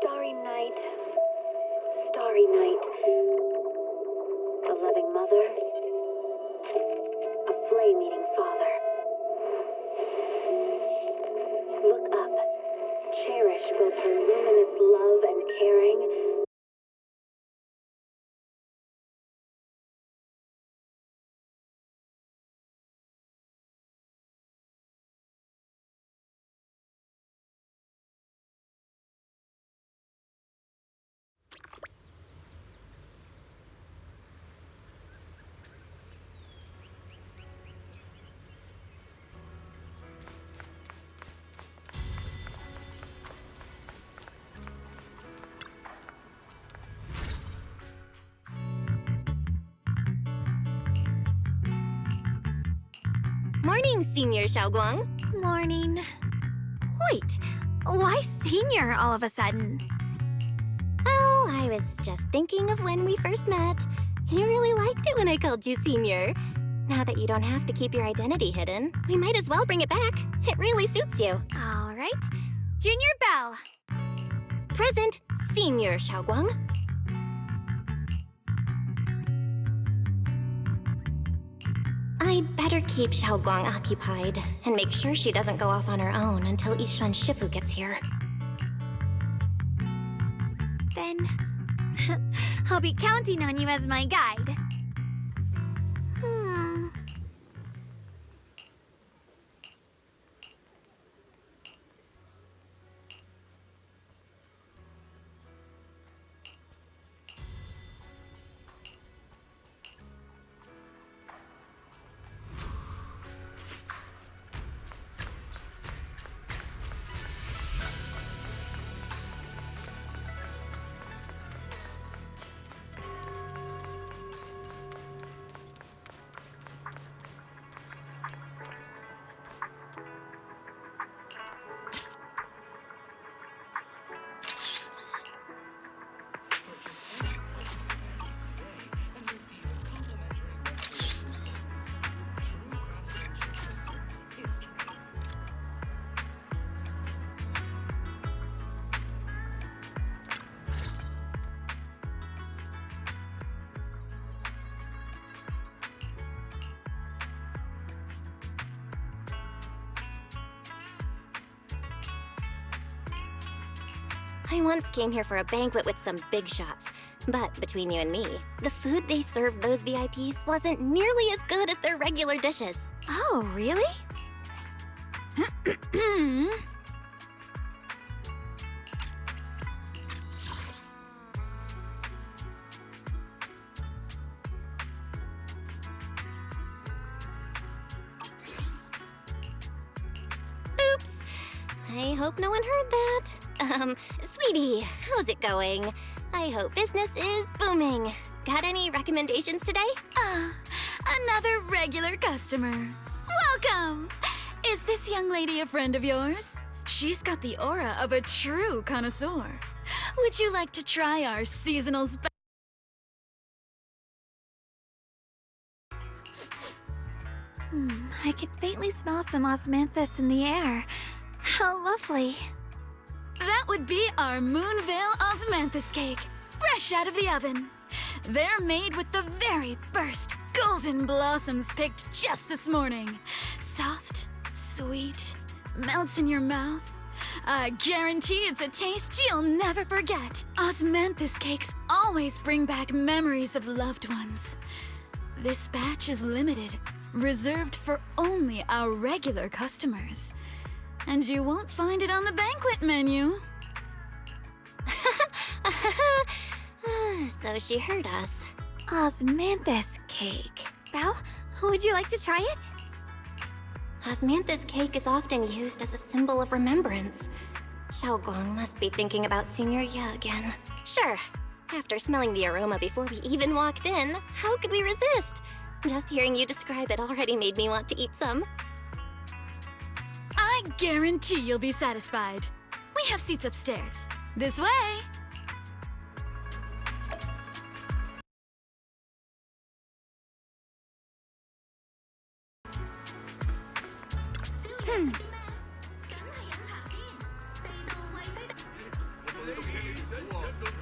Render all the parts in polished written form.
Starry night, starry night. A loving mother, a flame-eating father. Look up, cherish both her luminous love and caring. Morning, Senior Xiaoguang. Morning. Wait, why senior all of a sudden? Oh, I was just thinking of when we first met. You really liked it when I called you Senior. Now that you don't have to keep your identity hidden, we might as well bring it back. It really suits you. All right. Junior Bell. Present, Senior Xiaoguang. I'd better keep Xiaoguang occupied and make sure she doesn't go off on her own until Yishuan Shifu gets here. Then I'll be counting on you as my guide. I once came here for a banquet with some big shots. But between you and me, the food they served those VIPs wasn't nearly as good as their regular dishes. Oh, really? Oops. I hope no one heard that. Sweetie, how's it going? I hope business is booming. Got any recommendations today? Another regular customer. Welcome! Is this young lady a friend of yours? She's got the aura of a true connoisseur. Would you like to try our seasonal I can faintly smell some osmanthus in the air. How lovely. That would be our Moonveil Osmanthus cake, fresh out of the oven. They're made with the very first golden blossoms picked just this morning. Soft, sweet, melts in your mouth. I guarantee it's a taste you'll never forget. Osmanthus cakes always bring back memories of loved ones. This batch is limited, reserved for only our regular customers. And you won't find it on the banquet menu. So she heard us. Osmanthus cake. Belle, would you like to try it? Osmanthus cake is often used as a symbol of remembrance. Xiaoguang must be thinking about Senior Ye again. Sure. After smelling the aroma before we even walked in, how could we resist? Just hearing you describe it already made me want to eat some. I I guarantee you'll be satisfied. We have seats upstairs. This way!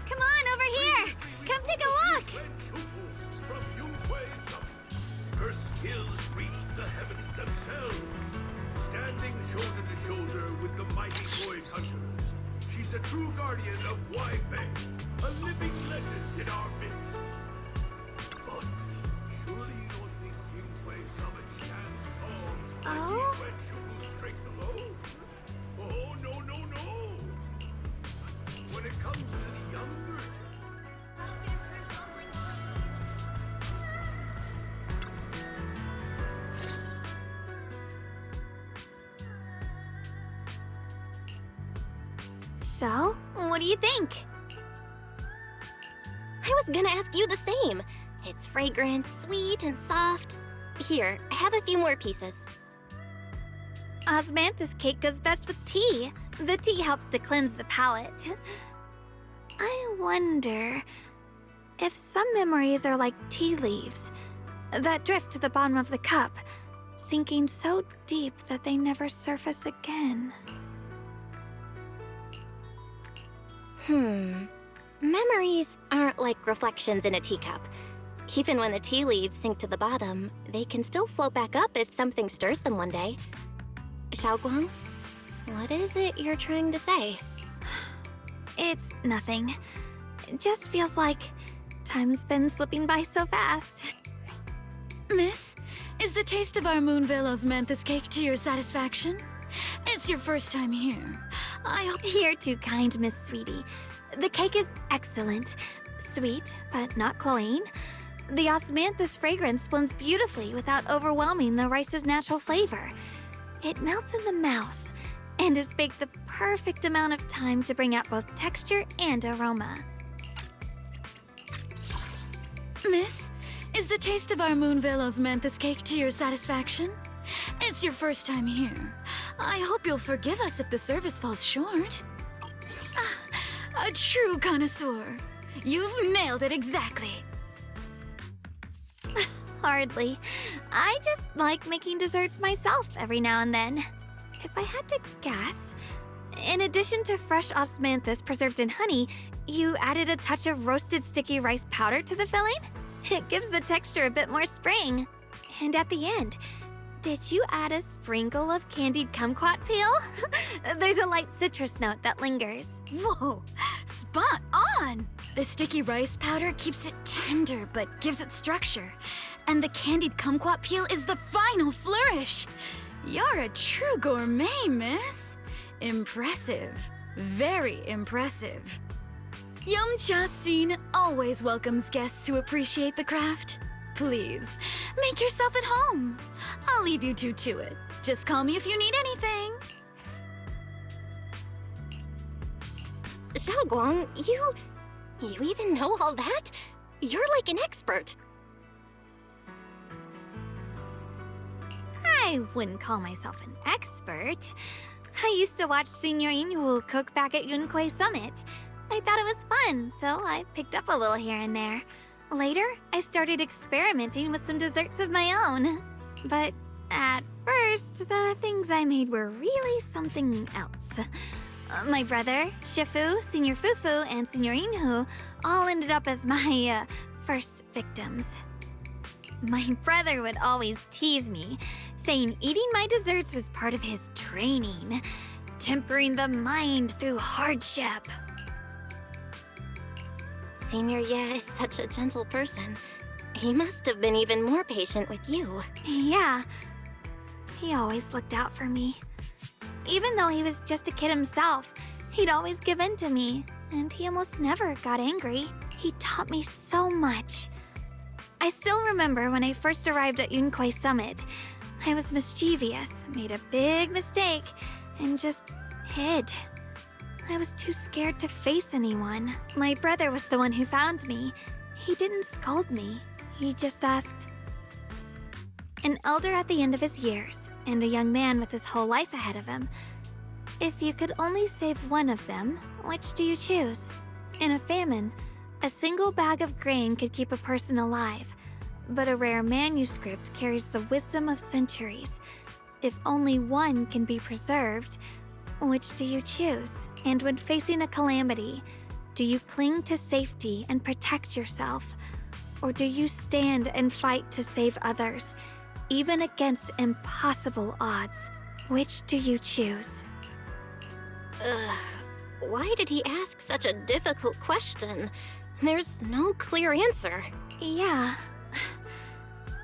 Come on, over here! Come take a look! Her skills reach the heavens themselves, standing shoulder to shoulder with the mighty void hunters. She's a true guardian of Wi-Fi, a living legend in our midst. But surely you don't think Yinghui Summit stands tall Oh? when Shubu's strength alone? Oh, no, no, no! When it comes to the younger So, what do you think? I was gonna ask you the same. It's fragrant, sweet, and soft. Here, have a few more pieces. Osmanthus cake goes best with tea. The tea helps to cleanse the palate. I wonder if some memories are like tea leaves that drift to the bottom of the cup, sinking so deep that they never surface again. Memories aren't like reflections in a teacup. Even when the tea leaves sink to the bottom, they can still float back up if something stirs them one day. Xiaoguang, what is it you're trying to say? It's nothing. It just feels like time's been slipping by so fast. Miss, is the taste of our Moonvale Osmanthus cake to your satisfaction? It's your first time here. I hope You're too kind, Miss Sweetie. The cake is excellent. Sweet, but not cloying. The osmanthus fragrance blends beautifully without overwhelming the rice's natural flavor. It melts in the mouth and is baked the perfect amount of time to bring out both texture and aroma. Miss, is the taste of our Moonvale Osmanthus cake to your satisfaction? It's your first time here. I hope you'll forgive us if the service falls short. A true connoisseur. You've nailed it exactly. Hardly. I just like making desserts myself every now and then. If I had to guess, in addition to fresh osmanthus preserved in honey, you added a touch of roasted sticky rice powder to the filling? It gives the texture a bit more spring. And at the end, did you add a sprinkle of candied kumquat peel? There's a light citrus note that lingers. Whoa, spot on! The sticky rice powder keeps it tender but gives it structure. And the candied kumquat peel is the final flourish. You're a true gourmet, miss. Impressive. Very impressive. Yumcha Scene always welcomes guests who appreciate the craft. Please, make yourself at home. I'll leave you two to it. Just call me if you need anything. Xiaoguang, you even know all that? You're like an expert. I wouldn't call myself an expert. I used to watch Senior Inhu cook back at Yunquei Summit. I thought it was fun, so I picked up a little here and there. Later, I started experimenting with some desserts of my own. But at first, the things I made were really something else. My brother, Shifu, Senior Fufu, and Senior Inhu all ended up as my first victims. My brother would always tease me, saying eating my desserts was part of his training, tempering the mind through hardship. Senior Ye is such a gentle person. He must have been even more patient with you. Yeah, he always looked out for me. Even though he was just a kid himself, he'd always give in to me, and he almost never got angry. He taught me so much. I still remember when I first arrived at Yunquei Summit. I was mischievous, made a big mistake, and just hid. I was too scared to face anyone. My brother was the one who found me. He didn't scold me. He just asked. An elder at the end of his years, and a young man with his whole life ahead of him. If you could only save one of them, which do you choose? In a famine, a single bag of grain could keep a person alive, but a rare manuscript carries the wisdom of centuries. If only one can be preserved, which do you choose? And when facing a calamity, do you cling to safety and protect yourself? Or do you stand and fight to save others, even against impossible odds? Which do you choose? Why did he ask such a difficult question? There's no clear answer. Yeah.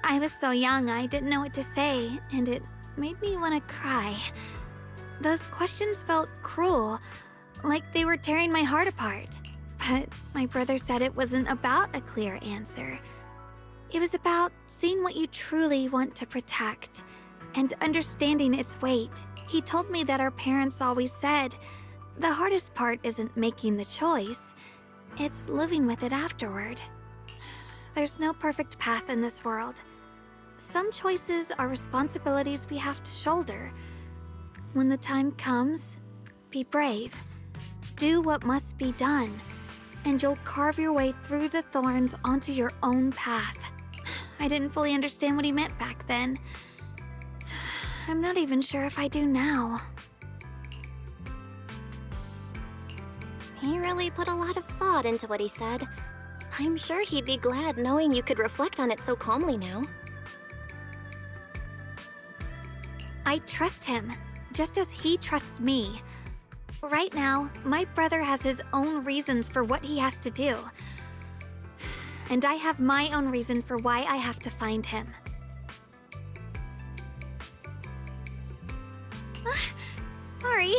I was so young I didn't know what to say, and it made me want to cry. Those questions felt cruel, like they were tearing my heart apart. But my brother said it wasn't about a clear answer. It was about seeing what you truly want to protect and understanding its weight. He told me that our parents always said, the hardest part isn't making the choice, it's living with it afterward. There's no perfect path in this world. Some choices are responsibilities we have to shoulder. When the time comes, be brave. Do what must be done, and you'll carve your way through the thorns onto your own path. I didn't fully understand what he meant back then. I'm not even sure if I do now. He really put a lot of thought into what he said. I'm sure he'd be glad knowing you could reflect on it so calmly now. I trust him, just as he trusts me. Right now, my brother has his own reasons for what he has to do. And I have my own reason for why I have to find him. Sorry,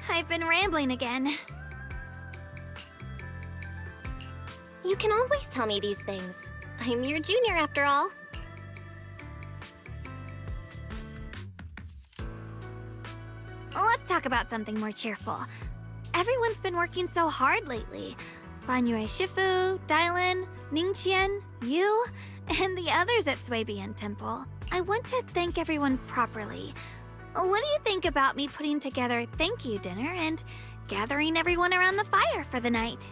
I've been rambling again. You can always tell me these things. I'm your junior after all. Let's talk about something more cheerful. Everyone's been working so hard lately. Banyue Shifu, Dylan, Ningqian, you, and the others at Swabian Temple. I want to thank everyone properly. What do you think about me putting together a thank you dinner and gathering everyone around the fire for the night?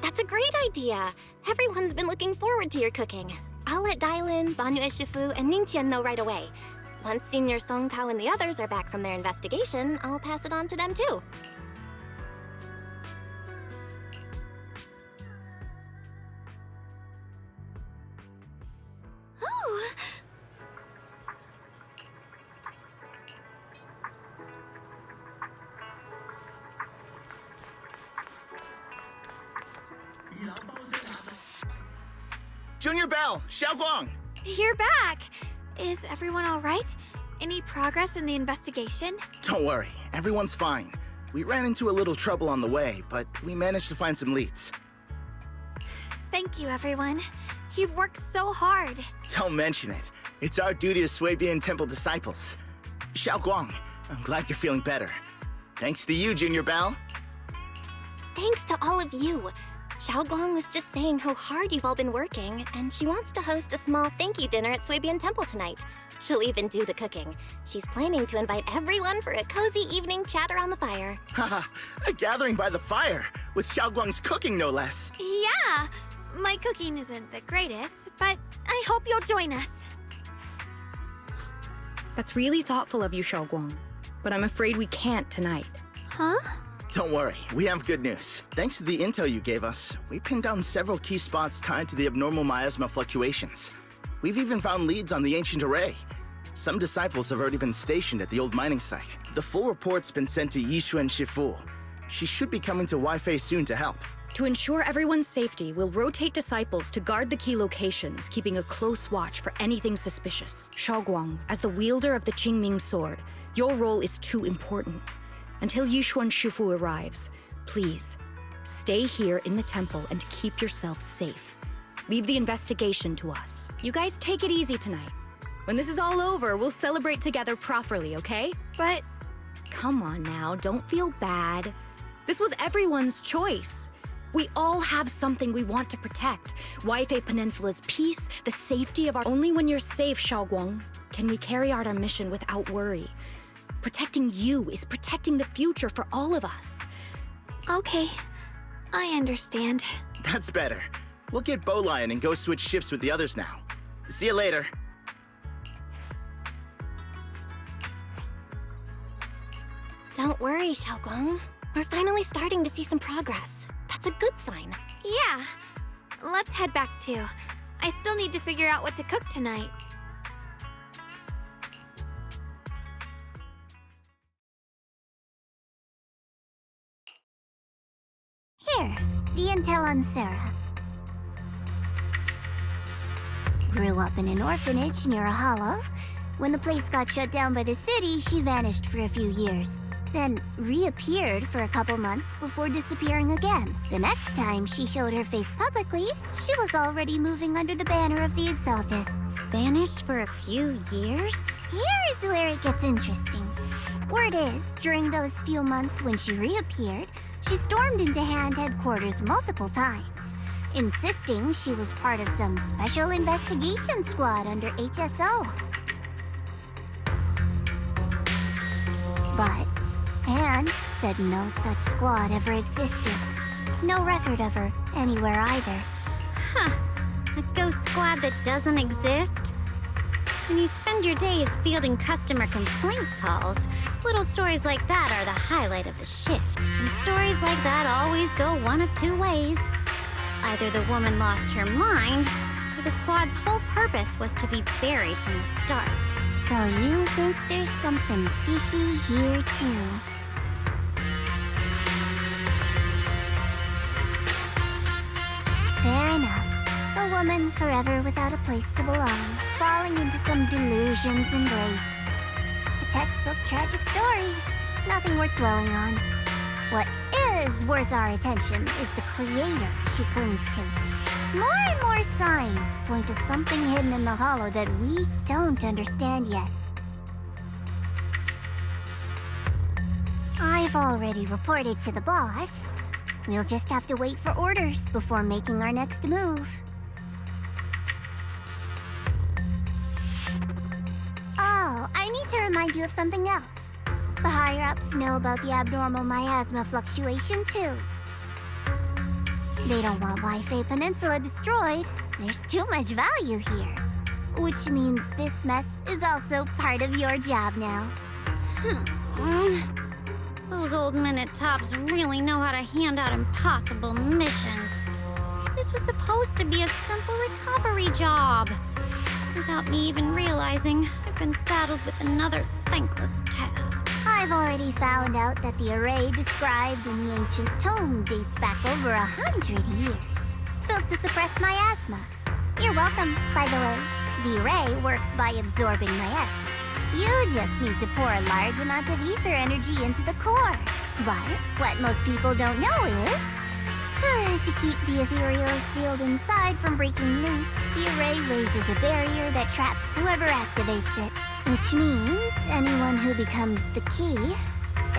That's a great idea. Everyone's been looking forward to your cooking. I'll let Dylan, Banyue Shifu, and Ningqian know right away. Once Senior Song Tao and the others are back from their investigation, I'll pass it on to them too. Oh! Junior Bell, Xiaoguang! You're back! Is everyone all right? Any progress in the investigation? Don't worry, everyone's fine. We ran into a little trouble on the way, but we managed to find some leads. Thank you, everyone. You've worked so hard. Don't mention it. It's our duty as Swabian Temple disciples. Xiaoguang, I'm glad you're feeling better. Thanks to you, Junior Bell. Thanks to all of you. Xiaoguang was just saying how hard you've all been working, and she wants to host a small thank you dinner at Swabian Temple tonight. She'll even do the cooking. She's planning to invite everyone for a cozy evening chat around the fire. Haha, a gathering by the fire, with Xiaoguang's cooking no less. Yeah, my cooking isn't the greatest, but I hope you'll join us. That's really thoughtful of you, Xiaoguang. But I'm afraid we can't tonight. Huh? Don't worry, we have good news. Thanks to the intel you gave us, we pinned down several key spots tied to the abnormal miasma fluctuations. We've even found leads on the ancient array. Some disciples have already been stationed at the old mining site. The full report's been sent to Yishuan Shifu. She should be coming to Waifei soon to help. To ensure everyone's safety, we'll rotate disciples to guard the key locations, keeping a close watch for anything suspicious. Xiaoguang, as the wielder of the Qingming sword, your role is too important. Until Yishuan Shifu arrives, please, stay here in the temple and keep yourself safe. Leave the investigation to us. You guys take it easy tonight. When this is all over, we'll celebrate together properly, okay? But Come on now, don't feel bad. This was everyone's choice. We all have something we want to protect. Waifei Peninsula's peace, the safety of our— Only when you're safe, Xiaoguang. can we carry out our mission without worry. Protecting you is protecting the future for all of us. Okay, I understand. That's better. We'll get Bowlion and go switch shifts with the others now. See you later. Don't worry, Xiaoguang. We're finally starting to see some progress. That's a good sign. Yeah, let's head back too. I still need to figure out what to cook tonight. Here, the intel on Sarah. Grew up in an orphanage near a hollow. When the place got shut down by the city, she vanished for a few years. Then reappeared for a couple months before disappearing again. The next time she showed her face publicly, she was already moving under the banner of the Exaltists. Vanished for a few years? Here's where it gets interesting. Word is, during those few months when she reappeared, she stormed into Hand headquarters multiple times, insisting she was part of some special investigation squad under HSO. But Hand said no such squad ever existed. No record of her anywhere either. Huh. A ghost squad that doesn't exist? When you spend your days fielding customer complaint calls, little stories like that are the highlight of the shift. And stories like that always go one of two ways. Either the woman lost her mind, or the squad's whole purpose was to be buried from the start. So you think there's something fishy here too? Fair enough. A woman forever without a place to belong, falling into some delusion's embrace. A textbook tragic story. Nothing worth dwelling on. What is worth our attention is the creator she clings to. More and more signs point to something hidden in the hollow that we don't understand yet. I've already reported to the boss. We'll just have to wait for orders before making our next move. Oh, I need to remind you of something else. The higher-ups know about the abnormal miasma fluctuation, too. They don't want Wi-Fi Peninsula destroyed. There's too much value here. Which means this mess is also part of your job now. Those old men at Tops really know how to hand out impossible missions. This was supposed to be a simple recovery job. Without me even realizing, I've been saddled with another thankless task. I've already found out that the array described in the ancient tome dates back over 100 years. Built to suppress miasma. You're welcome, by the way. The array works by absorbing miasma. You just need to pour a large amount of ether energy into the core. But what most people don't know is, to keep the ethereal sealed inside from breaking loose, the array raises a barrier that traps whoever activates it. Which means anyone who becomes the key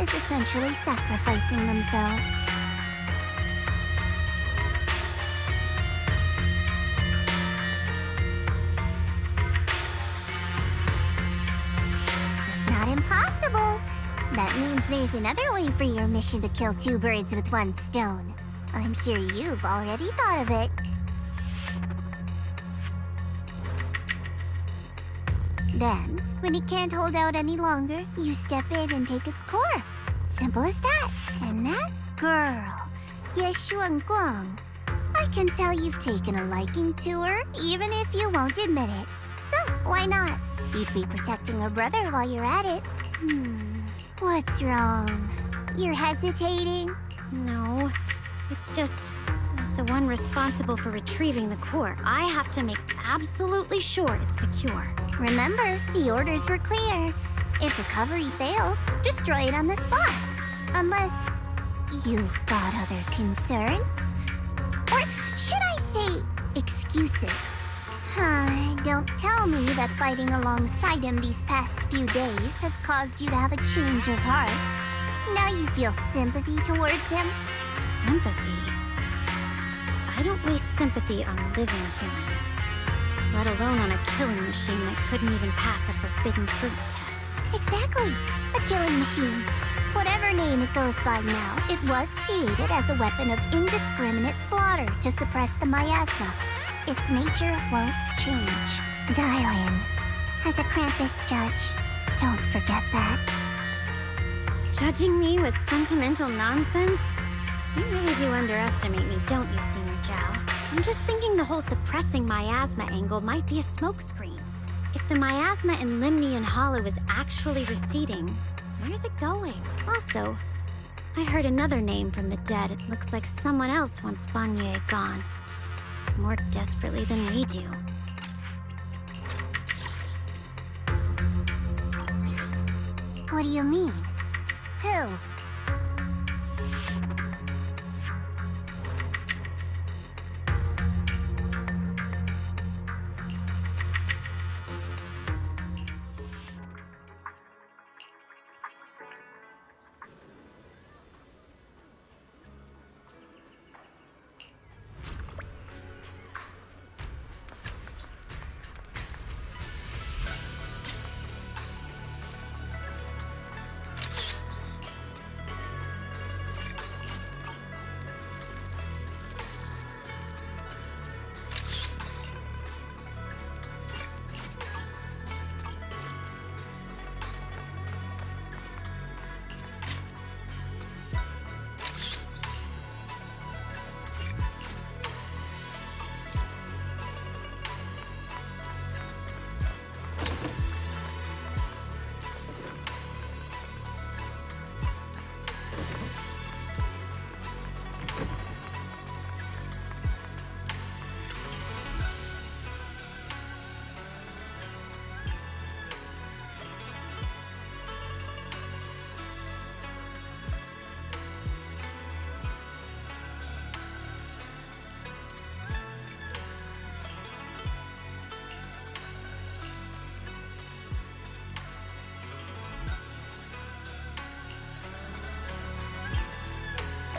is essentially sacrificing themselves. It's not impossible. That means there's another way for your mission to kill two birds with one stone. I'm sure you've already thought of it. Then, when it can't hold out any longer, you step in and take its core. Simple as that. And that girl, Yeshuan Guang, I can tell you've taken a liking to her, even if you won't admit it. So, why not? You'd be protecting her brother while you're at it. What's wrong? You're hesitating? No, it's just, as the one responsible for retrieving the core, I have to make absolutely sure it's secure. Remember, the orders were clear. If recovery fails, destroy it on the spot. Unless you've got other concerns. Or should I say, excuses? Don't tell me that fighting alongside him these past few days has caused you to have a change of heart. Now you feel sympathy towards him? Sympathy? I don't waste sympathy on living humans. let alone on a killing machine that couldn't even pass a forbidden fruit test. Exactly. A killing machine. Whatever name it goes by now, it was created as a weapon of indiscriminate slaughter to suppress the miasma. Its nature won't change. Dial in. As a Krampus judge, don't forget that. Judging me with sentimental nonsense? You really do underestimate me, don't you, Senior Zhao? I'm just thinking the whole suppressing miasma angle might be a smokescreen. If the miasma in Limnian Hollow is actually receding, where's it going? Also, I heard another name from the dead. It looks like someone else wants Banye gone. More desperately than we do. What do you mean? Who?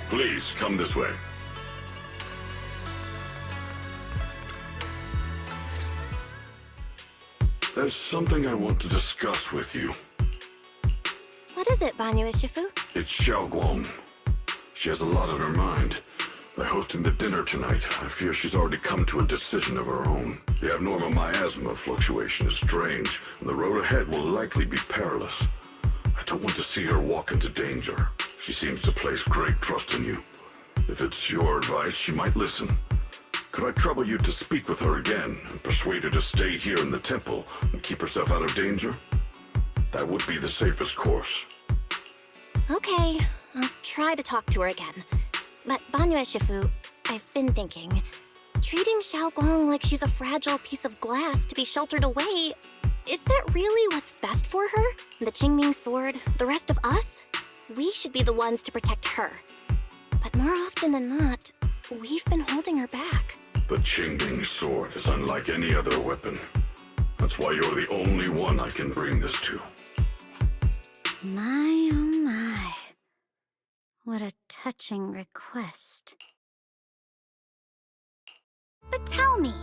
Please, come this way. There's something I want to discuss with you. What is it, Banye Shifu? It's Xiaoguang. She has a lot on her mind. By hosting the dinner tonight, I fear she's already come to a decision of her own. The abnormal miasma fluctuation is strange, and the road ahead will likely be perilous. I don't want to see her walk into danger. She seems to place great trust in you. If it's your advice, she might listen. Could I trouble you to speak with her again and persuade her to stay here in the temple and keep herself out of danger? That would be the safest course. Okay, I'll try to talk to her again. But Banye Shifu, I've been thinking, treating Xiaoguang like she's a fragile piece of glass to be sheltered away, is that really what's best for her? The Qingming sword, the rest of us? We should be the ones to protect her. But more often than not, we've been holding her back. The Qingming sword is unlike any other weapon. That's why you're the only one I can bring this to. My, oh my. What a touching request. But tell me,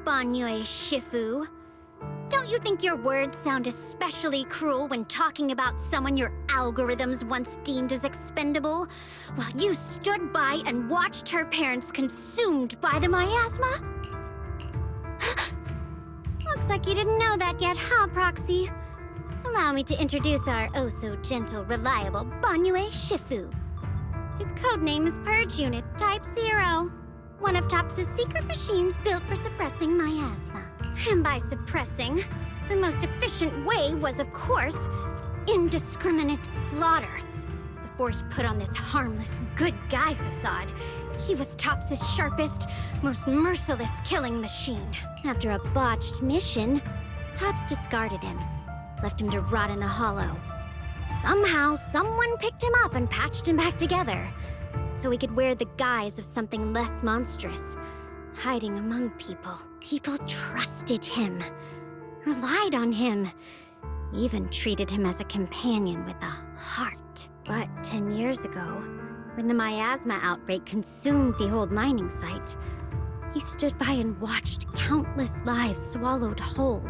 Banye Shifu, don't you think your words sound especially cruel when talking about someone your algorithms once deemed as expendable, while you stood by and watched her parents consumed by the miasma? Looks like you didn't know that yet, huh, Proxy? Allow me to introduce our oh-so-gentle, reliable Banye Shifu. His codename is Purge Unit Type 0, one of TOPS' secret machines built for suppressing miasma. And by suppressing, the most efficient way was, of course, indiscriminate slaughter. Before he put on this harmless, good guy facade, he was TOPS' sharpest, most merciless killing machine. After a botched mission, TOPS discarded him, left him to rot in the hollow. Somehow, someone picked him up and patched him back together, so he could wear the guise of something less monstrous, hiding among people. People trusted him, relied on him, even treated him as a companion with a heart. But 10 years ago, when the miasma outbreak consumed the old mining site, He stood by and watched countless lives swallowed whole.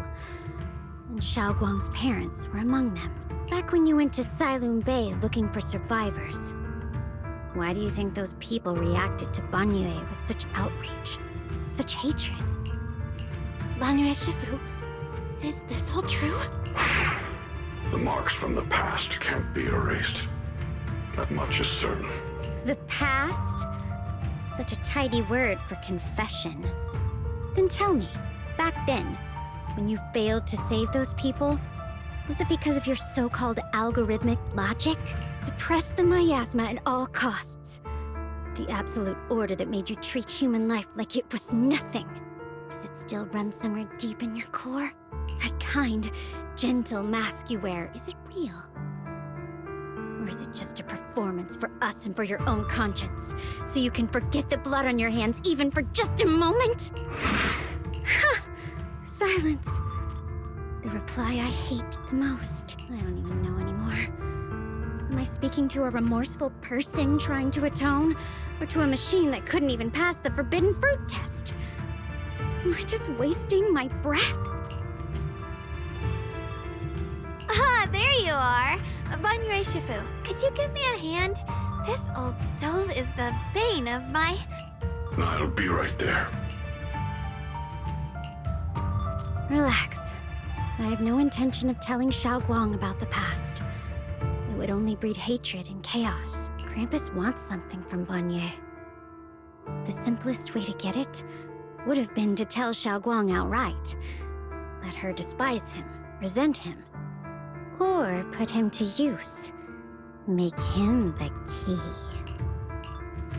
And Xiaoguang's parents were among them. Back when you went to Silum Bay looking for survivors. Why do you think those people reacted to Banyue with such outrage? Such hatred? Banyue Shifu, is this all true? The marks from the past can't be erased. That much is certain. The past? Such a tidy word for confession. Then tell me, back then, when you failed to save those people, was it because of your so-called algorithmic logic? Suppress the miasma at all costs. The absolute order that made you treat human life like it was nothing. Does it still run somewhere deep in your core? That kind, gentle mask you wear, is it real? Or is it just a performance for us and for your own conscience? So you can forget the blood on your hands even for just a moment? Silence. The reply I hate the most. I don't even know anymore. Am I speaking to a remorseful person trying to atone? Or to a machine that couldn't even pass the forbidden fruit test? Am I just wasting my breath? Ah, there you are. Banyue Shifu, could you give me a hand? This old stove is the bane of my... I'll be right there. Relax. I have no intention of telling Xiaoguang about the past. It would only breed hatred and chaos. Krampus wants something from Banyue. The simplest way to get it would have been to tell Xiaoguang outright. Let her despise him, resent him, or put him to use. Make him the key.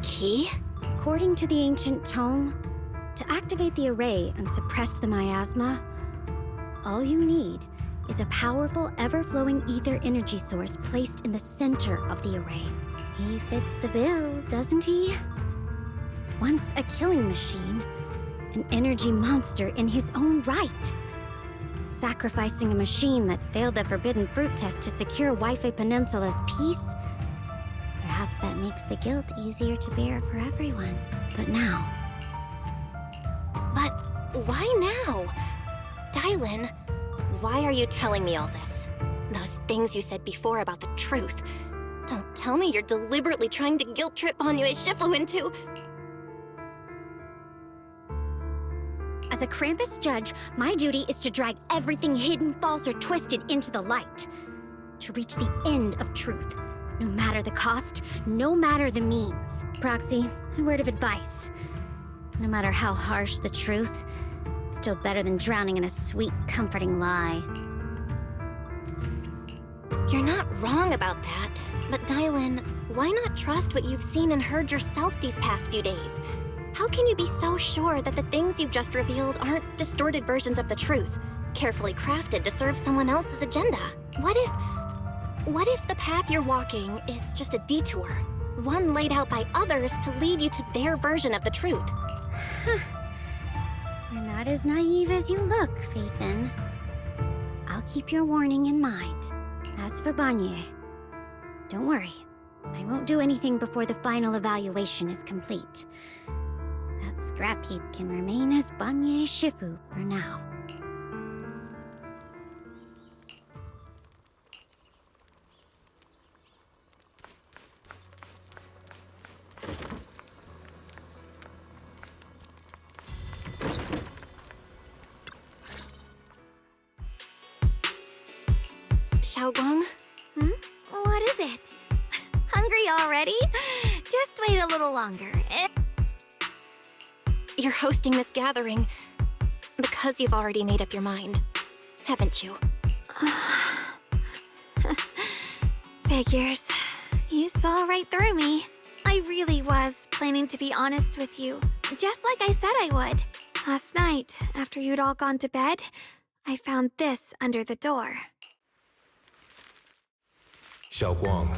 Key? According to the ancient tome, to activate the array and suppress the miasma, all you need is a powerful, ever-flowing ether energy source placed in the center of the array. He fits the bill, doesn't he? Once a killing machine, an energy monster in his own right. Sacrificing a machine that failed the forbidden fruit test to secure Wi-Fi Peninsula's peace? Perhaps that makes the guilt easier to bear for everyone. But now... But why now? Dylan, why are you telling me all this? Those things you said before about the truth. Don't tell me you're deliberately trying to guilt-trip Banyue Shifu into... As a Krampus judge, my duty is to drag everything hidden, false, or twisted into the light. To reach the end of truth. No matter the cost, no matter the means. Proxy, a word of advice. No matter how harsh the truth, it's still better than drowning in a sweet, comforting lie. You're not wrong about that. But Dylan, why not trust what you've seen and heard yourself these past few days? How can you be so sure that the things you've just revealed aren't distorted versions of the truth, carefully crafted to serve someone else's agenda? What if the path you're walking is just a detour, one laid out by others to lead you to their version of the truth? You're not as naive as you look, Faithin. I'll keep your warning in mind. As for Banyue, don't worry. I won't do anything before the final evaluation is complete. That scrap heap can remain as Banyue Shifu for now. Xiaoguang? What is it? Hungry already? Just wait a little longer. You're hosting this gathering because you've already made up your mind, haven't you? Figures. You saw right through me. I really was planning to be honest with you, just like I said I would. Last night, after you'd all gone to bed, I found this under the door. Xiaoguang,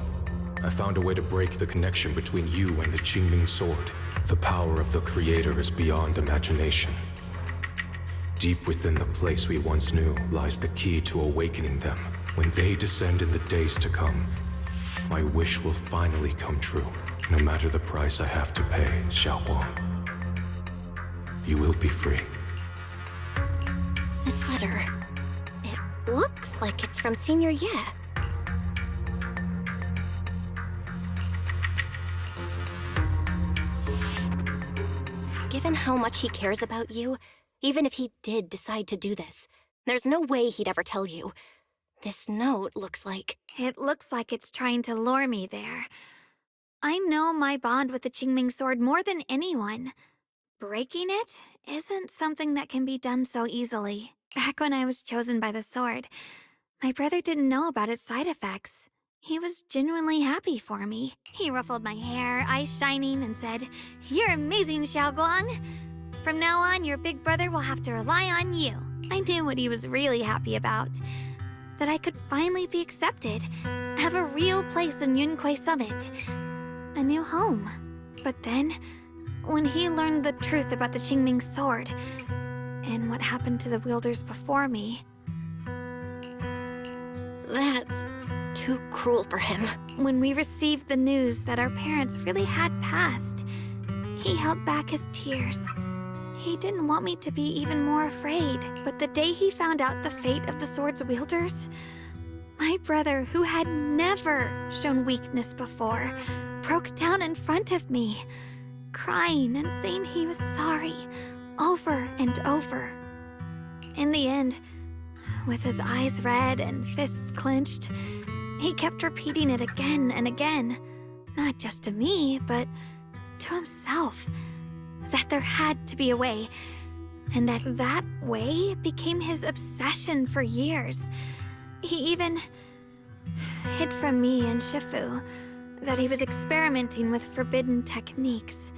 I found a way to break the connection between you and the Qingming Sword. The power of the Creator is beyond imagination. Deep within the place we once knew lies the key to awakening them. When they descend in the days to come, my wish will finally come true, no matter the price I have to pay, Xiaoguang. you will be free. This letter, it looks like it's from Senior Ye. Given how much he cares about you, even if he did decide to do this, there's no way he'd ever tell you. This note looks like... It looks like it's trying to lure me there. I know my bond with the Qingming sword more than anyone. Breaking it isn't something that can be done so easily. Back when I was chosen by the sword, my brother didn't know about its side effects. He was genuinely happy for me. He ruffled my hair, eyes shining, and said, "You're amazing, Xiaoguang. From now on, your big brother will have to rely on you." I knew what he was really happy about. That I could finally be accepted, have a real place in Yunquei Summit. A new home. But then, when he learned the truth about the Qingming sword, and what happened to the wielders before me... That's too cruel for him. When we received the news that our parents really had passed, he held back his tears. He didn't want me to be even more afraid. But the day he found out the fate of the sword's wielders, my brother, who had never shown weakness before, broke down in front of me, crying and saying he was sorry, over and over. In the end, with his eyes red and fists clenched, he kept repeating it again and again, not just to me, but to himself, that there had to be a way, and that way became his obsession for years. He even hid from me and Shifu that he was experimenting with forbidden techniques,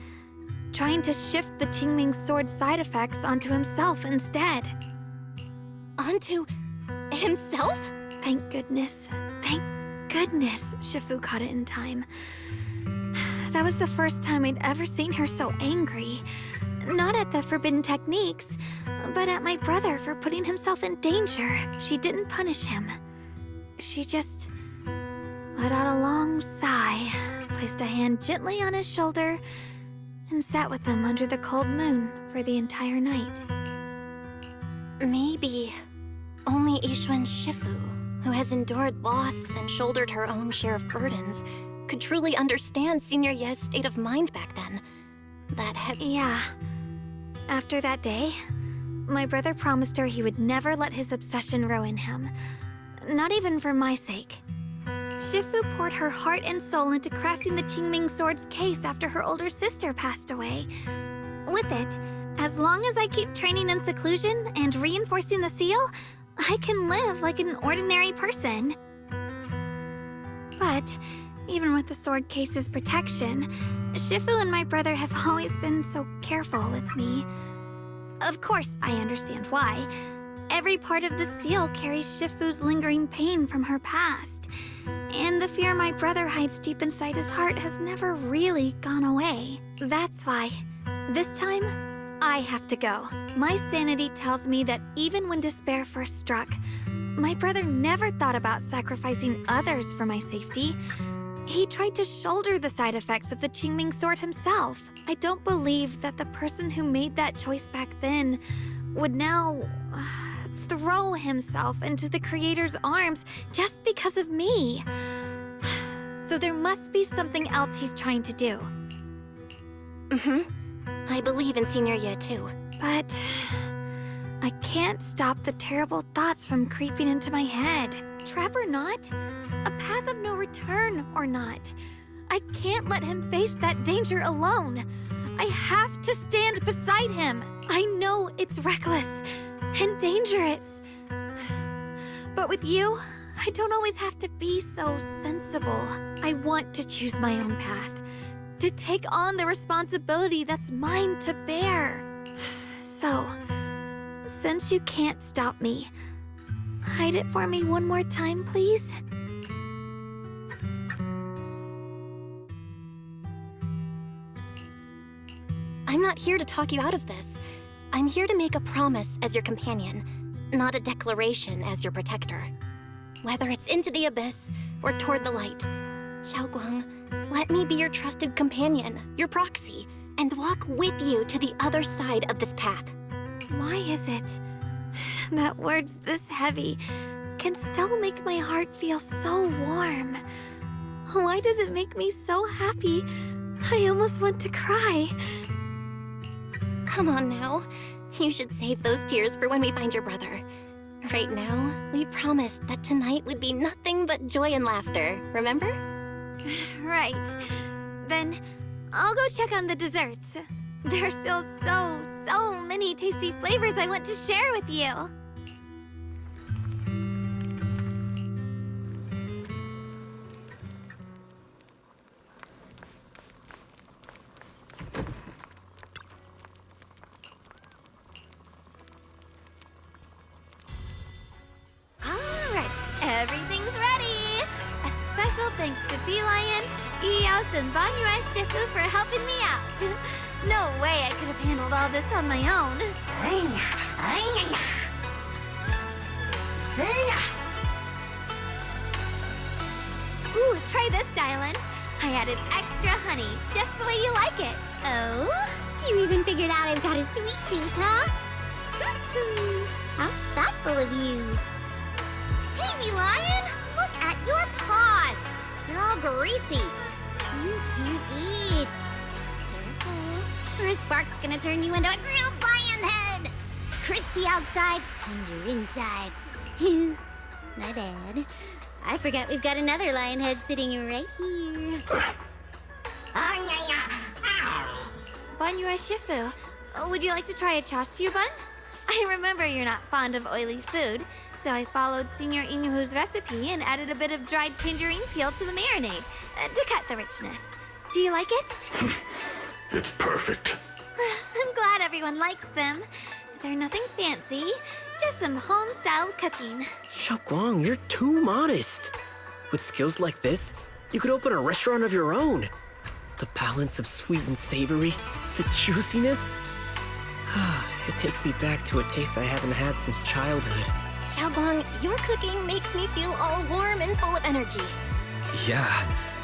trying to shift the Qingming sword's side effects onto himself instead. Onto himself? Thank goodness Shifu caught it in time. That was the first time I'd ever seen her so angry. Not at the forbidden techniques, but at my brother for putting himself in danger. She didn't punish him. She just let out a long sigh, placed a hand gently on his shoulder, and sat with him under the cold moon for the entire night. Maybe only Yixuan Shifu, who has endured loss and shouldered her own share of burdens, could truly understand Senior Ye's state of mind back then. Yeah. After that day, my brother promised her he would never let his obsession ruin him. Not even for my sake. Shifu poured her heart and soul into crafting the Qingming sword's case after her older sister passed away. With it, as long as I keep training in seclusion and reinforcing the seal, I can live like an ordinary person. But even with the sword case's protection, Shifu and my brother have always been so careful with me. Of course, I understand why. Every part of the seal carries Shifu's lingering pain from her past. And the fear my brother hides deep inside his heart has never really gone away. That's why, this time, I have to go. My sanity tells me that even when despair first struck, my brother never thought about sacrificing others for my safety. He tried to shoulder the side effects of the Qingming sword himself. I don't believe that the person who made that choice back then would now throw himself into the Creator's arms just because of me. So there must be something else he's trying to do. I believe in Senior Ye too. But I can't stop the terrible thoughts from creeping into my head. Trap or not, a path of no return or not, I can't let him face that danger alone. I have to stand beside him. I know it's reckless and dangerous. But with you, I don't always have to be so sensible. I want to choose my own path, to take on the responsibility that's mine to bear. So, since you can't stop me, hide it for me one more time, please? I'm not here to talk you out of this. I'm here to make a promise as your companion, not a declaration as your protector. Whether it's into the abyss or toward the light, Xiaoguang, let me be your trusted companion, your proxy, and walk with you to the other side of this path. Why is it that words this heavy can still make my heart feel so warm? Why does it make me so happy? I almost want to cry. Come on now. You should save those tears for when we find your brother. Right now, we promised that tonight would be nothing but joy and laughter, remember? Right. Then I'll go check on the desserts. There are still so many tasty flavors I want to share with you. Alright, everything's ready! A special thanks to Feline, Eos, and Banyue Shifu for helping me out. No way I could have handled all this on my own. Ooh, try this, Dylan. I added extra honey, just the way you like it. Oh? You even figured out I've got a sweet tooth, huh? How thoughtful of you. Hey, Lion! Look at your paws! They're all greasy. You can't eat. Careful, or a spark's gonna turn you into a grilled lion head! Crispy outside, tender inside. Oops, my bad. I forgot we've got another lion head sitting right here. Banyue Shifu, would you like to try a chasu bun? I remember you're not fond of oily food, so I followed Senior Inuhu's recipe and added a bit of dried tangerine peel to the marinade to cut the richness. Do you like it? It's perfect. I'm glad everyone likes them. They're nothing fancy, just some home-styled cooking. Xiaoguang, you're too modest. With skills like this, you could open a restaurant of your own. The balance of sweet and savory, the juiciness. It takes me back to a taste I haven't had since childhood. Xiaoguang, your cooking makes me feel all warm and full of energy. Yeah,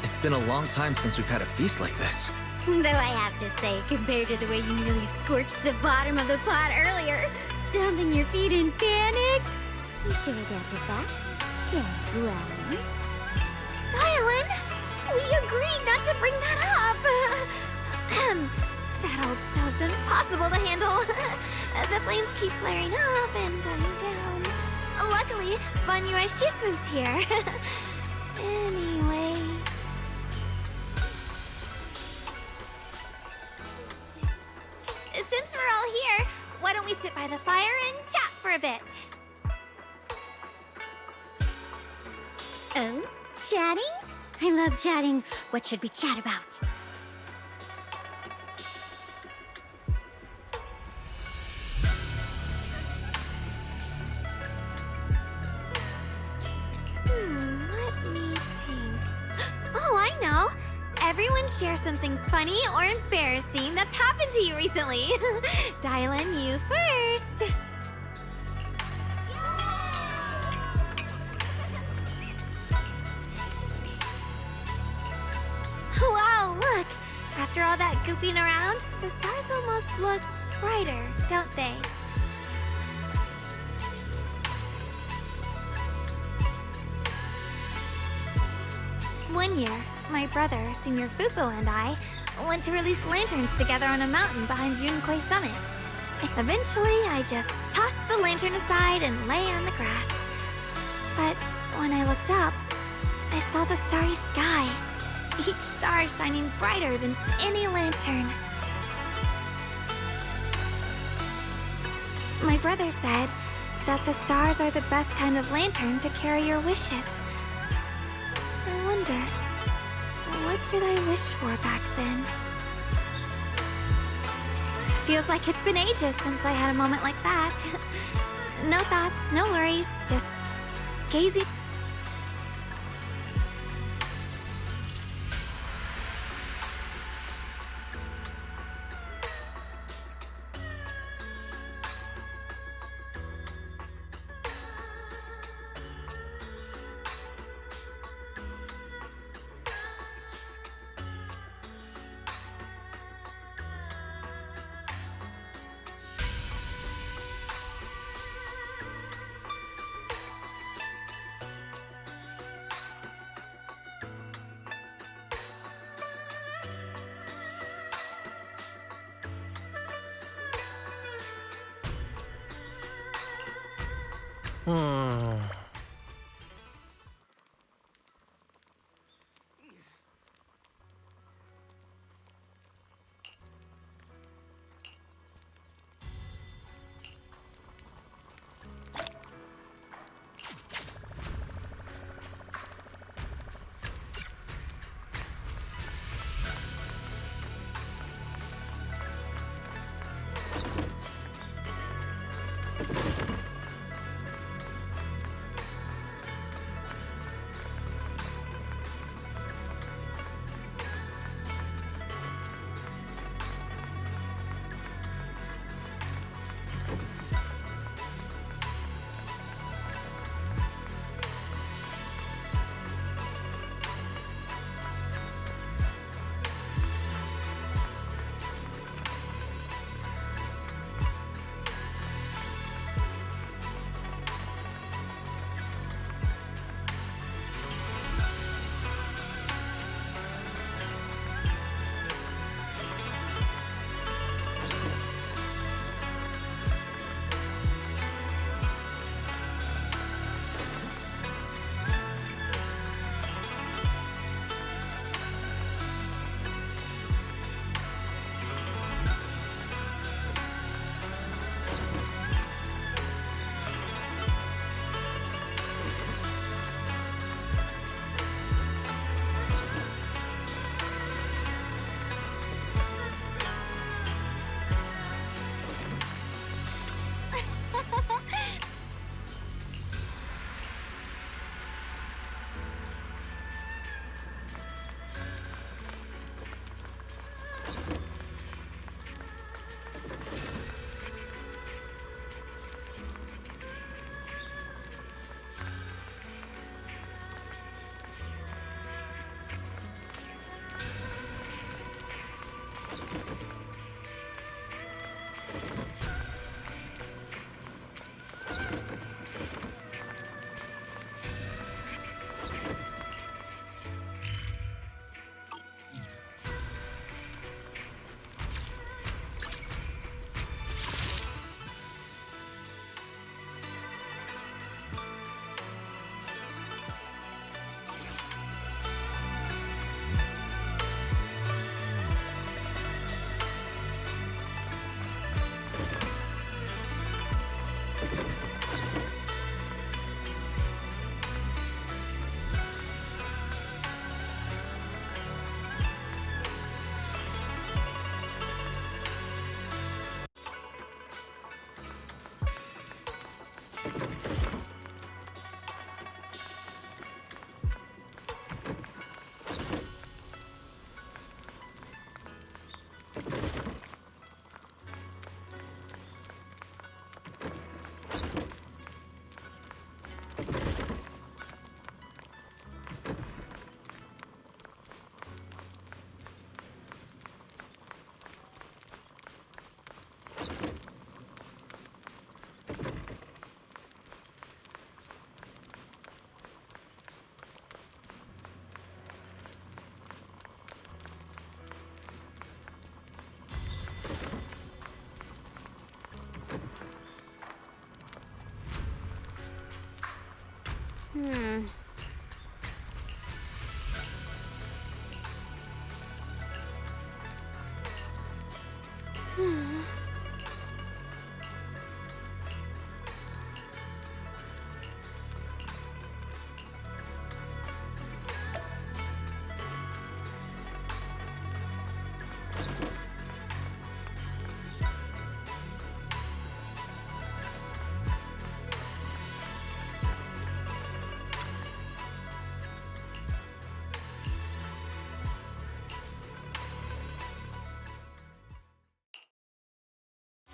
it's been a long time since we've had a feast like this. Though I have to say, compared to the way you nearly scorched the bottom of the pot earlier, stomping your feet in panic, you should adapt it fast. Xiaoguang. Dylan, we agreed not to bring that up. That old stove's impossible to handle. The flames keep flaring up and dying down. Luckily, Banyue Shifu's here. Anyway. Since we're all here, why don't we sit by the fire and chat for a bit? Oh? Chatting? I love chatting. What should we chat about? Let me think. Oh, I know. Everyone share something funny or embarrassing that's happened to you recently. Dylan, you first. Wow, look. After all that goofing around, the stars almost look brighter, don't they? One year, my brother, Senior Fufu, and I went to release lanterns together on a mountain behind Yunkui Summit. Eventually, I just tossed the lantern aside and lay on the grass. But when I looked up, I saw the starry sky, each star shining brighter than any lantern. My brother said that the stars are the best kind of lantern to carry your wishes. I wonder, what did I wish for back then? Feels like it's been ages since I had a moment like that. No thoughts, no worries, just gazing.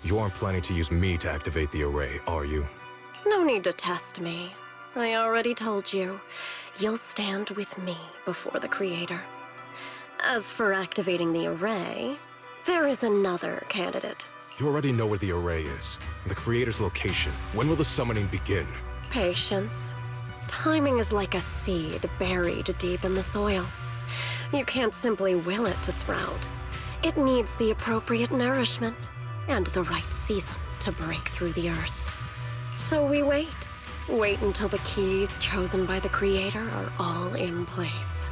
You aren't planning to use me to activate the array, are you? No need to test me. I already told you. You'll stand with me before the Creator. As for activating the array, there is another candidate. You already know where the array is, and the Creator's location. When will the summoning begin? Patience. Timing is like a seed buried deep in the soil. You can't simply will it to sprout. It needs the appropriate nourishment and the right season to break through the earth. So we wait, Wait until the keys chosen by the Creator are all in place.